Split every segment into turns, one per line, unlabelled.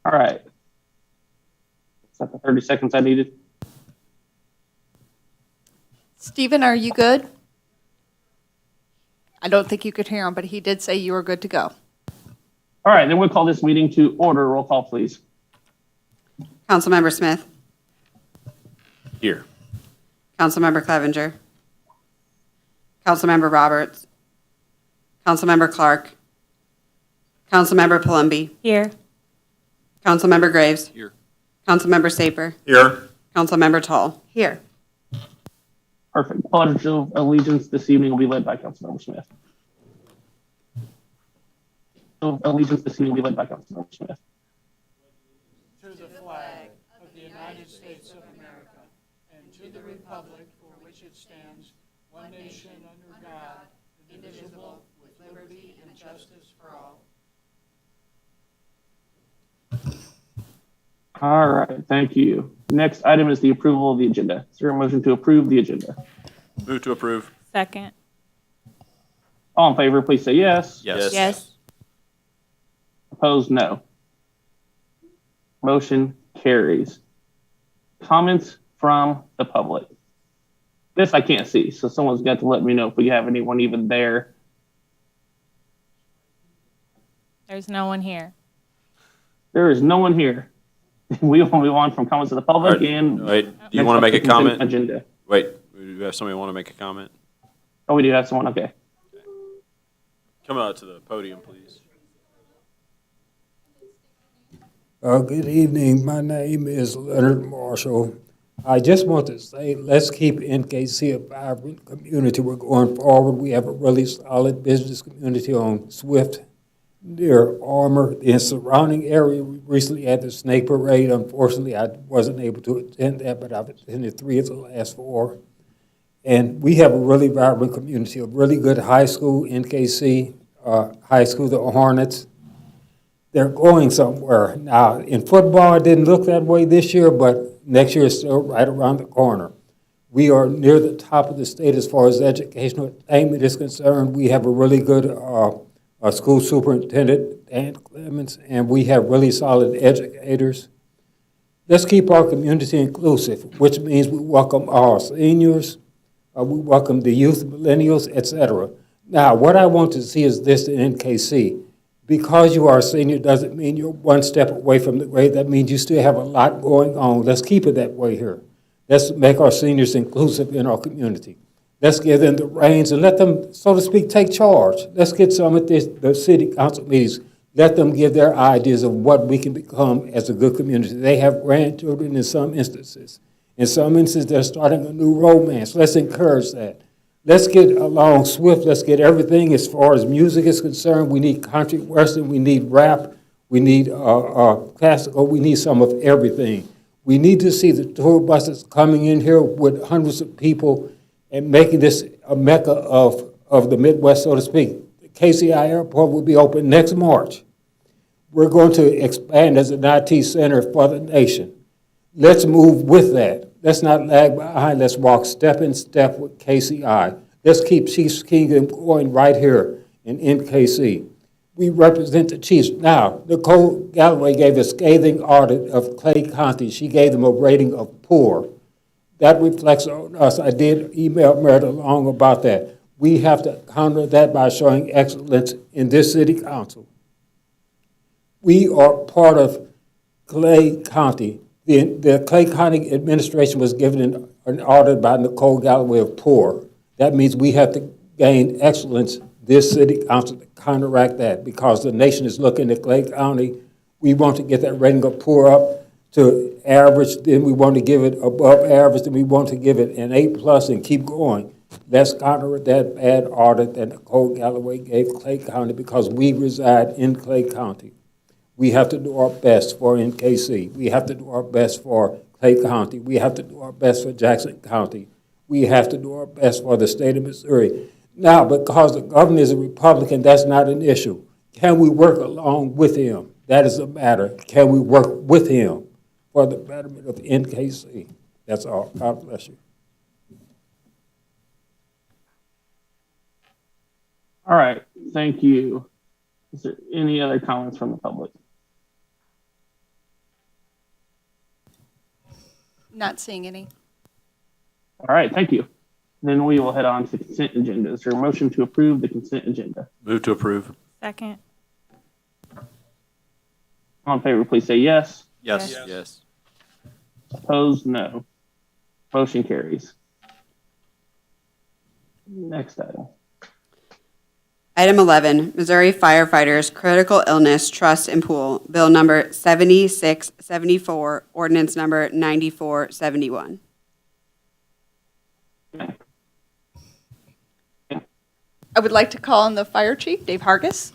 All right. Is that the 30 seconds I needed?
Stephen, are you good? I don't think you could hear him, but he did say you were good to go.
All right, then we'll call this meeting to order. Roll call, please.
Councilmember Smith.
Here.
Councilmember Clevenger. Councilmember Roberts. Councilmember Clark. Councilmember Palumbi.
Here.
Councilmember Graves.
Here.
Councilmember Saper.
Here.
Councilmember Tall. Here.
Perfect. Pledge of allegiance this evening will be led by Councilmember Smith. Allegiance this evening will be led by Councilmember Smith.
To the flag of the United States of America and to the republic for which it stands, one nation under God, indivisible, with liberty and justice for all.
All right, thank you. Next item is the approval of the agenda. Is there a motion to approve the agenda?
Move to approve.
Second.
All in favor, please say yes.
Yes.
Yes.
Opposed, no. Motion carries. Comments from the public. This I can't see, so someone's got to let me know if we have anyone even there.
There's no one here.
There is no one here. We will move on from comments of the public
All right.
and
Wait, do you want to make a comment?
agenda.
Wait, do you have somebody want to make a comment?
Oh, we do have someone. Okay.
Come out to the podium, please.
Good evening. My name is Leonard Marshall. I just want to say, let's keep NKC a vibrant community. We're going forward. We have a really solid business community on Swift, near Armour. In the surrounding area, we recently had the Snake Parade. Unfortunately, I wasn't able to attend that, but I've attended 3 of the last 4. And we have a really vibrant community, a really good high school, NKC, high school, the Hornets. They're going somewhere. Now, in football, it didn't look that way this year, but next year is still right around the corner. We are near the top of the state as far as educational attainment is concerned. We have a really good school superintendent, Dan Clemens, and we have really solid educators. Let's keep our community inclusive, which means we welcome our seniors, we welcome the youth, millennials, etc. Now, what I want to see is this in NKC. Because you are a senior doesn't mean you're one step away from the grade. That means you still have a lot going on. Let's keep it that way here. Let's make our seniors inclusive in our community. Let's give them the reins and let them, so to speak, take charge. Let's get some of the city council meetings. Let them give their ideas of what we can become as a good community. They have grandchildren in some instances. In some instances, they're starting a new romance. Let's encourage that. Let's get along swift. Let's get everything as far as music is concerned. We need country western. We need rap. We need classical. We need some of everything. We need to see the tour buses coming in here with hundreds of people and making this a mecca of the Midwest, so to speak. The KCI Airport will be open next March. We're going to expand as an IT center for the nation. Let's move with that. Let's not lag behind. Let's walk step in step with KCI. Let's keep Chiefs Kingdom going right here in NKC. We represent the Chiefs. Now, Nicole Galloway gave a scathing audit of Clay County. She gave them a rating of poor. That reflects on us. I did email Meredith Long about that. We have to counter that by showing excellence in this city council. We are part of Clay County. The Clay County administration was given an audit by Nicole Galloway of poor. That means we have to gain excellence, this city council, to counteract that, because the nation is looking at Clay County. We want to get that rating of poor up to average, then we want to give it above average, then we want to give it an A+ and keep going. Let's counter that bad audit that Nicole Galloway gave Clay County, because we reside in Clay County. We have to do our best for NKC. We have to do our best for Clay County. We have to do our best for Jackson County. We have to do our best for the state of Missouri. Now, because the governor is a Republican, that's not an issue. Can we work along with him? That is a matter. Can we work with him for the betterment of NKC? That's all. God bless you.
All right. Thank you. Is there any other comments from the public?
Not seeing any.
All right, thank you. Then we will head on to consent agenda. Is there a motion to approve the consent agenda?
Move to approve.
Second.
All in favor, please say yes.
Yes.
Yes.
Yes.
Opposed, no. Motion carries. Next item.
Item 11, Missouri Firefighters Critical Illness Trust and Pool, Bill number 7674, ordinance number 9471.
I would like to call on the fire chief, Dave Hargis.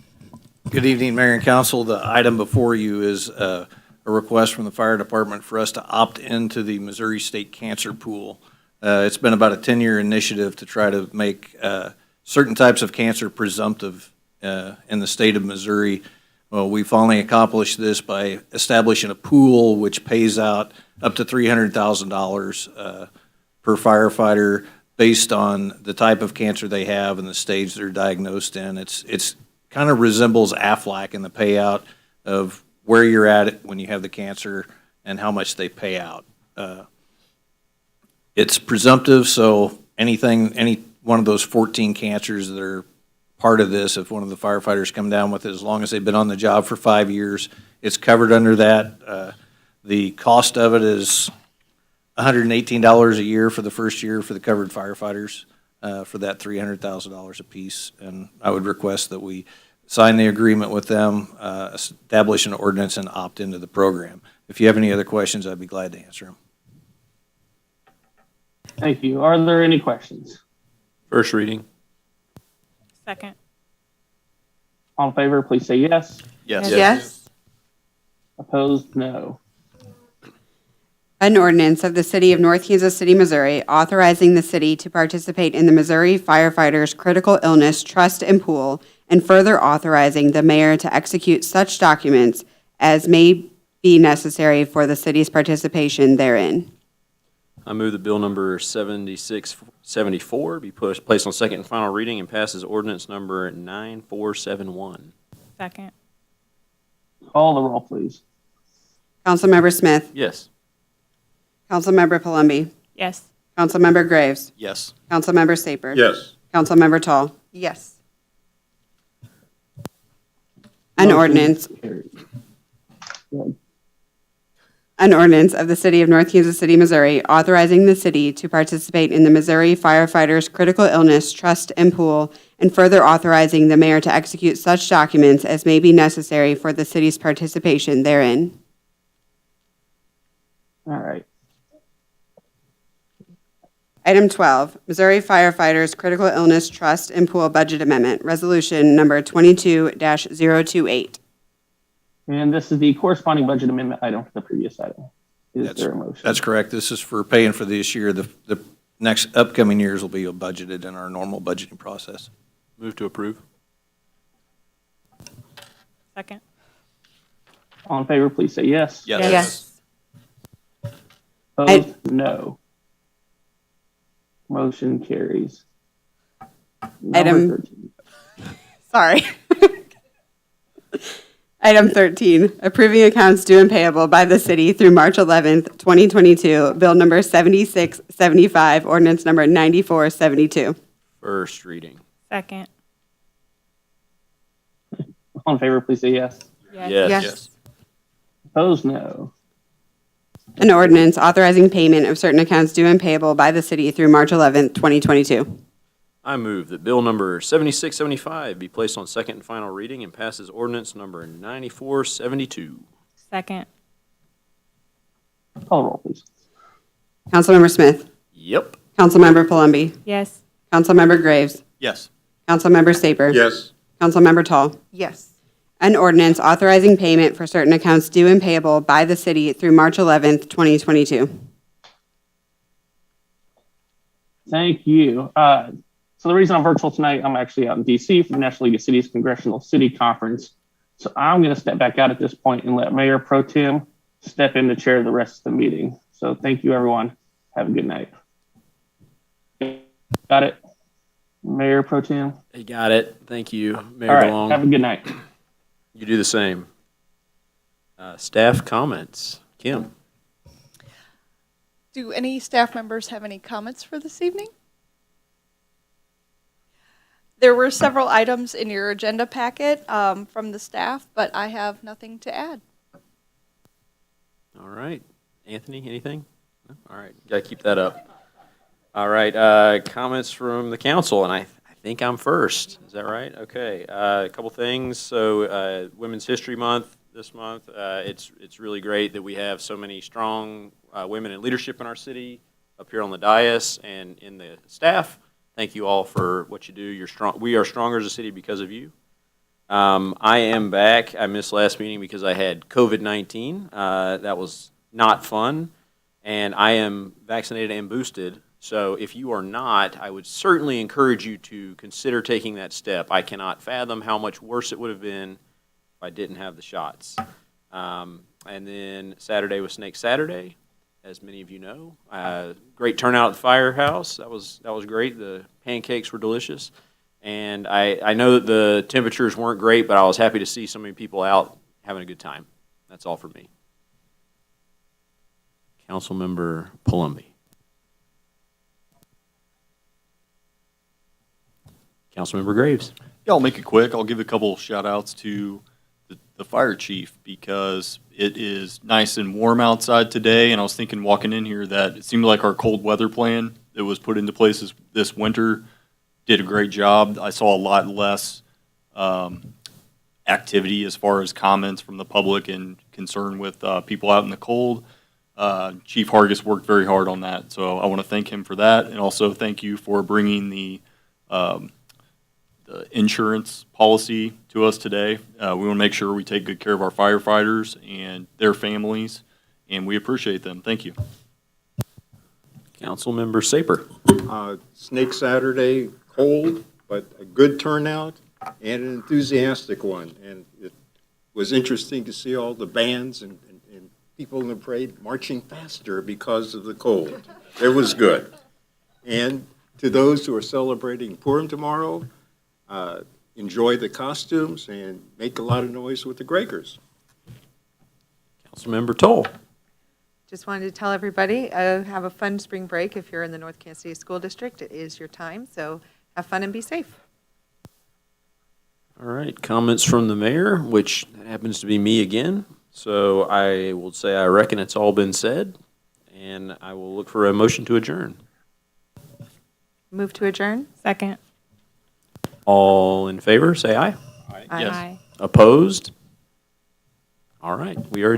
Good evening, Mayor and Council. The item before you is a request from the fire department for us to opt into the Missouri State Cancer Pool. It's been about a 10-year initiative to try to make certain types of cancer presumptive in the state of Missouri. Well, we finally accomplished this by establishing a pool which pays out up to $300,000 per firefighter based on the type of cancer they have and the stage they're diagnosed in. It's kind of resembles AFLAC in the payout of where you're at when you have the cancer and how much they pay out. It's presumptive, so any one of those 14 cancers that are part of this, if one of the firefighters come down with it, as long as they've been on the job for 5 years, it's covered under that. The cost of it is $118 a year for the first year for the covered firefighters for that $300,000 apiece. And I would request that we sign the agreement with them, establish an ordinance, and opt into the program. If you have any other questions, I'd be glad to answer them.
Thank you. Are there any questions?
First reading.
Second.
All in favor, please say yes.
Yes.
Yes.
Opposed, no.
An ordinance of the City of North Kansas City, Missouri, authorizing the city to participate in the Missouri Firefighters Critical Illness Trust and Pool, and further authorizing the mayor to execute such documents as may be necessary for the city's participation therein.
I move that bill number 7674 be placed on second and final reading and passes ordinance number 9471.
Second.
Call the roll, please.
Councilmember Smith,
Yes.
Councilmember Palumbi,
Yes.
Councilmember Graves,
Yes.
Councilmember Saper.
Yes.
Councilmember Tall.
Yes.
An
Motion
ordinance.
carries. Good.
An ordinance of the City of North Kansas City, Missouri, authorizing the city to participate in the Missouri Firefighters Critical Illness Trust and Pool, and further authorizing the mayor to execute such documents as may be necessary for the city's participation therein.
All right.
Item 12, Missouri Firefighters Critical Illness Trust and Pool Budget Amendment, Resolution Number 22-028.
And this is the corresponding budget amendment item for the previous item. Is
That's-
there a motion?
That's correct. This is for paying for this year. The next upcoming years will be budgeted in our normal budgeting process.
Move to approve.
Second.
All in favor, please say yes.
Yes.
Opposed, no. Motion carries. Number
Item-
13.
Sorry. Item 13, approving accounts due and payable by the city through March 11th, 2022, Bill number 7675, ordinance number 9472.
First reading.
Second.
All in favor, please say yes.
Yes.
Opposed, no.
An ordinance authorizing payment of certain accounts due and payable by the city through March 11th, 2022.
I move that bill number 7675 be placed on second and final reading and passes ordinance number 9472.
Second.
Call the roll, please.
Councilmember Smith,
Yep.
Councilmember Palumbi,
Yes.
Councilmember Graves,
Yes.
Councilmember Saper.
Yes.
Councilmember Tall.
Yes.
An ordinance authorizing payment for certain accounts due and payable by the city through March 11th, 2022.
Thank you. So the reason I'm virtual tonight, I'm actually out in DC for the National League of Cities Congressional City Conference. So I'm going to step back out at this point and let Mayor Pro Tem step in to chair the rest of the meeting. So thank you, everyone. Have a good night. Got it? Mayor Pro Tem?
You got it. Thank you, Mayor
All right,
DeLong.
have a good night.
You do the same. Staff comments. Kim.
Do any staff members have any comments for this evening? There were several items in your agenda packet from the staff, but I have nothing to add.
All right. Anthony, anything? No? All right, got to keep that up. All right, comments from the council, and I think I'm first. Is that right? Okay, a couple things. So Women's History Month this month, it's really great that we have so many strong women in leadership in our city up here on the dais and in the staff. Thank you all for what you do. You're strong. We are stronger as a city because of you. I am back. I missed last meeting because I had COVID-19. That was not fun. And I am vaccinated and boosted. So if you are not, I would certainly encourage you to consider taking that step. I cannot fathom how much worse it would have been if I didn't have the shots. And then Saturday was Snake Saturday, as many of you know. Great turnout at the firehouse. That was great. The pancakes were delicious. And I know that the temperatures weren't great, but I was happy to see so many people out having a good time. That's all for me. Councilmember Palumbi. Councilmember Graves.
Yeah, I'll make it quick. I'll give a couple shout outs to the fire chief because it is nice and warm outside today. And I was thinking walking in here that it seemed like our cold weather plan that was put into place this winter did a great job. I saw a lot less activity as far as comments from the public and concern with people out in the cold. Chief Hargis worked very hard on that, so I want to thank him for that, and also thank you for bringing the insurance policy to us today. We want to make sure we take good care of our firefighters and their families, and we appreciate them. Thank you.
Councilmember Saper.
Snake Saturday, cold, but a good turnout and an enthusiastic one. And it was interesting to see all the bands and people in the parade marching faster because of the cold. It was good. And to those who are celebrating Purim tomorrow, enjoy the costumes and make a lot of noise with the Gregors.
Councilmember Toll.
Just wanted to tell everybody, have a fun spring break. If you're in the North Kansas City School District, it is your time, so have fun and be safe.
All right, comments from the mayor, which happens to be me again. So I will say I reckon it's all been said, and I will look for a motion to adjourn.
Move to adjourn?
Second.
All in favor, say aye.
Aye.
Yes.
Aye.
Opposed? All right, we are adjourned.